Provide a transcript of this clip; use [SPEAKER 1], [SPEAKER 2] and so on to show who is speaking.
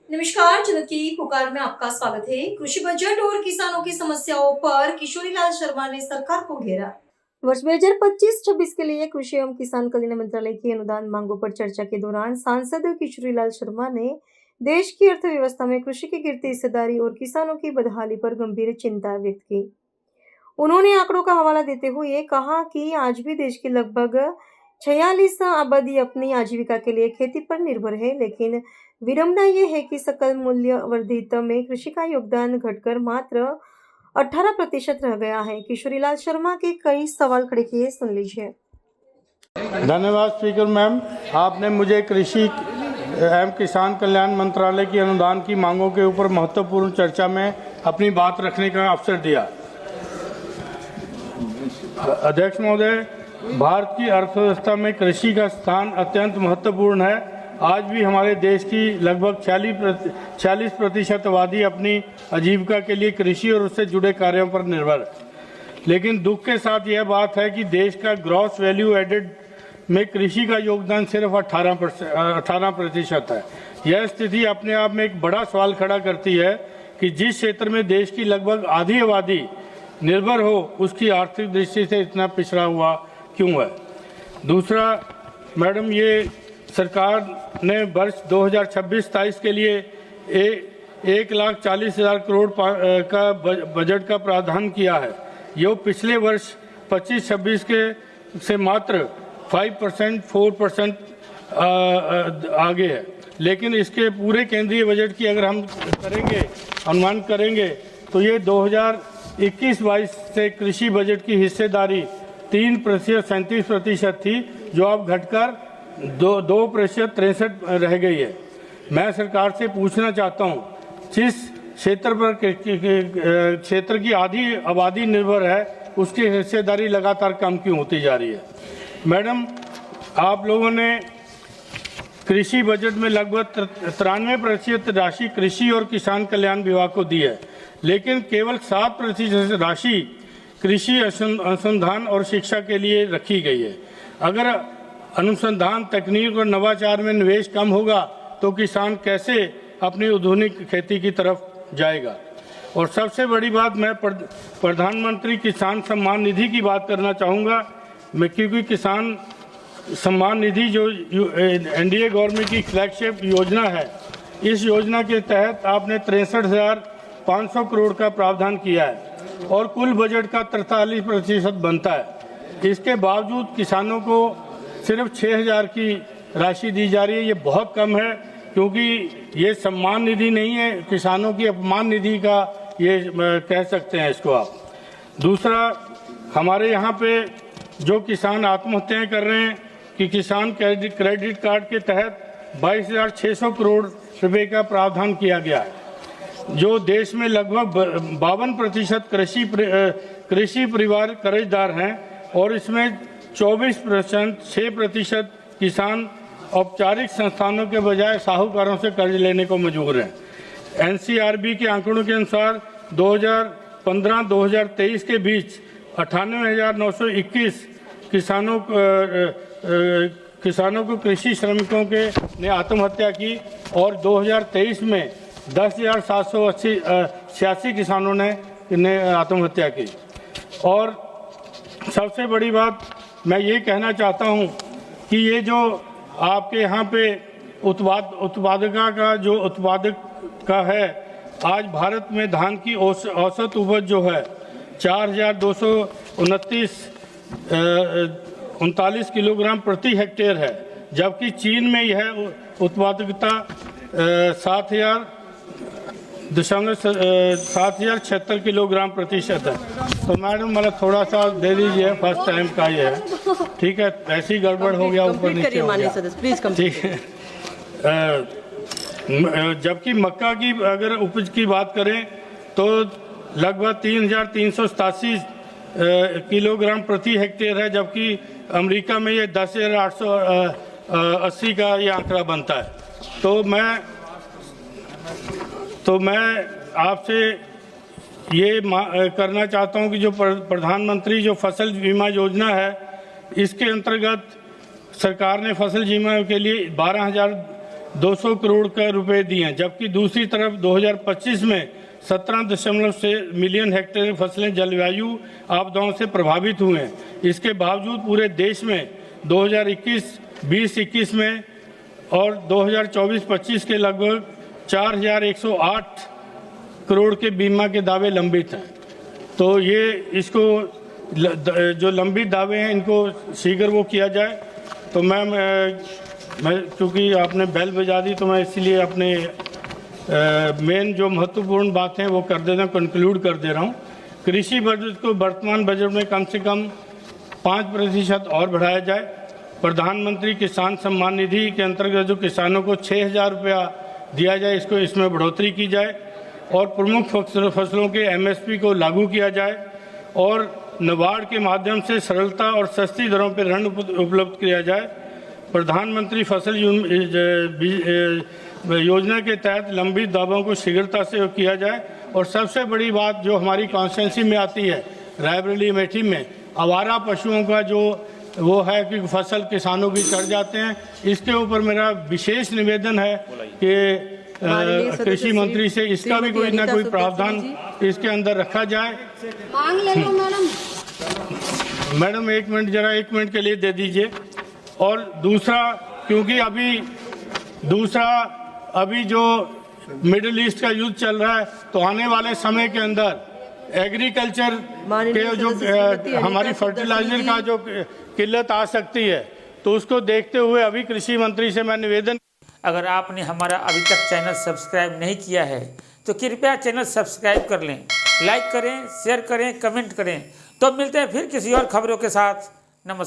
[SPEAKER 1] नमस्कार, जनता की पुकार में आपका स्वागत है। कृषि बजट और किसानों की समस्याओं पर किशोरीलाल शर्मा ने सरकार को घेरा। वर्ष 2025-26 के लिए कृषि एवं किसान कल्याण मंत्रालय की अनुदान मांगों पर चर्चा के दौरान सांसद किशोरीलाल शर्मा ने देश की अर्थव्यवस्था में कृषि की गिरती हिस्सेदारी और किसानों की बदहाली पर गंभीर चिंता व्यक्त की। उन्होंने आंकड़ों का हवाला देते हुए कहा कि आज भी देश की लगभग 46 आबादी अपनी आजीविका के लिए खेती पर निर्भर है, लेकिन विडंबना ये है कि सकल मूल्य वर्धित में कृषि का योगदान घटकर मात्र 18% रह गया है। किशोरीलाल शर्मा के कई सवाल खड़े किए, सुन लीजिए।
[SPEAKER 2] धन्यवाद स्पीकर मैम, आपने मुझे कृषि एवं किसान कल्याण मंत्रालय की अनुदान की मांगों के ऊपर महत्वपूर्ण चर्चा में अपनी बात रखने का अवसर दिया। अध्यक्ष महोदय, भारत की अर्थव्यवस्था में कृषि का स्थान अत्यंत महत्वपूर्ण है। आज भी हमारे देश की लगभग 46% आबादी अपनी आजीविका के लिए कृषि और उससे जुड़े कार्यों पर निर्भर है। लेकिन दुख के साथ यह बात है कि देश का ग्रॉस वैल्यू एडेड में कृषि का योगदान सिर्फ 18% है। यह स्थिति अपने आप में एक बड़ा सवाल खड़ा करती है कि जिस क्षेत्र में देश की लगभग आधी आबादी निर्भर हो, उसकी आर्थिक दृष्टि से इतना पिछड़ा हुआ क्यों है। दूसरा मैडम, ये सरकार ने वर्ष 2026-27 के लिए 1,40,000 करोड़ का बजट का प्रावधान किया है। ये पिछले वर्ष 25-26 के से मात्र 4% आगे है। लेकिन इसके पूरे केंद्रीय बजट की अगर हम अनुमान करेंगे तो ये 2021-22 से कृषि बजट की हिस्सेदारी 3% 37% थी, जो अब घटकर 2% 63 रह गई है। मैं सरकार से पूछना चाहता हूँ, जिस क्षेत्र पर क्षेत्र की आधी आबादी निर्भर है, उसकी हिस्सेदारी लगातार कम क्यों होती जा रही है। मैडम, आप लोगों ने कृषि बजट में लगभग 93% राशि कृषि और किसान कल्याण विभाग को दी है, लेकिन केवल 7% राशि कृषि अनुसंधान और शिक्षा के लिए रखी गई है। अगर अनुसंधान, तकनीक और नवाचार में निवेश कम होगा तो किसान कैसे अपनी आधुनिक खेती की तरफ जाएगा। और सबसे बड़ी बात, मैं प्रधानमंत्री किसान सम्मान निधि की बात करना चाहूँगा, क्योंकि किसान सम्मान निधि जो एनडीए गवर्नमेंट की फ्लैगशिप योजना है, इस योजना के तहत आपने 63,500 करोड़ का प्रावधान किया है और कुल बजट का 43% बनता है। इसके बावजूद किसानों को सिर्फ 6,000 की राशि दी जा रही है। ये बहुत कम है, क्योंकि ये सम्मान निधि नहीं है, किसानों की अपमान निधि का ये कह सकते हैं इसको आप। दूसरा, हमारे यहाँ पे जो किसान आत्महत्याएं कर रहे हैं कि किसान क्रेडिट कार्ड के तहत 22,600 करोड़ रुपए का प्रावधान किया गया है, जो देश में लगभग 52% कृषि परिवार कर्जदार हैं और इसमें 6% किसान औपचारिक संस्थानों के बजाय साहूकारों से कर्ज लेने को मजबूर हैं। एनसीआरबी के आंकड़ों के अनुसार 2015-2023 के बीच 98,921 किसानों को कृषि श्रमिकों के ने आत्महत्या की और 2023 में 10,786 किसानों ने आत्महत्या की। और सबसे बड़ी बात मैं ये कहना चाहता हूँ कि ये जो आपके यहाँ पे उत्पादक का है, आज भारत में धान की औसत उपज जो है 4,229 किलोग्राम प्रति हेक्टेयर है, जबकि चीन में यह उत्पादकता 7,076 किलोग्राम प्रतिशत है। तो मैडम, मतलब थोड़ा सा दे दीजिए, फर्स्ट टाइम का ये है, ठीक है। ऐसी गड़बड़ हो गया, ऊपर नीचे हो गया, ठीक है। जबकि मक्का की अगर उपज की बात करें तो लगभग 3,387 किलोग्राम प्रति हेक्टेयर है, जबकि अमेरिका में ये 10,880 का ये आंकड़ा बनता है। तो मैं आपसे ये करना चाहता हूं कि जो प्रधानमंत्री जो फसल बीमा योजना है, इसके अंतर्गत सरकार ने फसल बीमा के लिए 12,000 200 करोड़ का रुपए दिए हैं, जबकि दूसरी तरफ 2025 में 17.6 मिलियन हेक्टेयर फसलें जलवायु आपदाओं से प्रभावित हुए हैं। इसके बावजूद पूरे देश में 2021 में और 2024-25 के लगभग 4,108 करोड़ के बीमा के दावे लंबित हैं। तो ये इसको जो लंबित दावे हैं इनको शीघ्र वो किया जाए। तो मैं क्योंकि आपने बेल बजा दी तो मैं इसीलिए अपने मेन जो महत्वपूर्ण बात है वो कर देना कंक्लूड कर दे रहा हूँ। कृषि बजट को वर्तमान बजट में कम से कम 5% और बढ़ाया जाए। प्रधानमंत्री किसान सम्मान निधि के अंतर्गत जो किसानों को 6,000 रुपया दिया जाए, इसमें बढ़ोतरी की जाए और प्रमुख फसलों के MSP को लागू किया जाए और नाबार्ड के माध्यम से सरलता और सस्ती दरों पर ऋण उपलब्ध किया जाए। प्रधानमंत्री फसल योजना के तहत लंबित दावों को शीघ्रता से किया जाए। और सबसे बड़ी बात जो हमारी कॉन्स्टिट्यूंसी में आती है, रायबरेली अमेठी में आवारा पशुओं का जो वो है कि फसल किसानों की चढ़ जाते हैं, इसके ऊपर मेरा विशेष निवेदन है कि कृषि मंत्री से इसका भी कोई ना कोई प्रावधान इसके अंदर रखा जाए।
[SPEAKER 3] मांग ले लो
[SPEAKER 2] मैडम 1 मिनट, जरा 1 मिनट के लिए दे दीजिए। और दूसरा, क्योंकि अभी जो मिडिल ईस्ट का युद्ध चल रहा है, तो आने वाले समय के अंदर एग्रीकल्चर के जो हमारी फर्टिलाइजर का जो किल्लत आ सकती है, तो उसको देखते हुए अभी कृषि मंत्री से मैं निवेदन।
[SPEAKER 4] अगर आपने हमारा अभी तक चैनल सब्सक्राइब नहीं किया है तो कृपया चैनल सब्सक्राइब कर लें, लाइक करें, शेयर करें, कमेंट करें। तो मिलते हैं फिर किसी और खबरों के साथ। नमस्कार।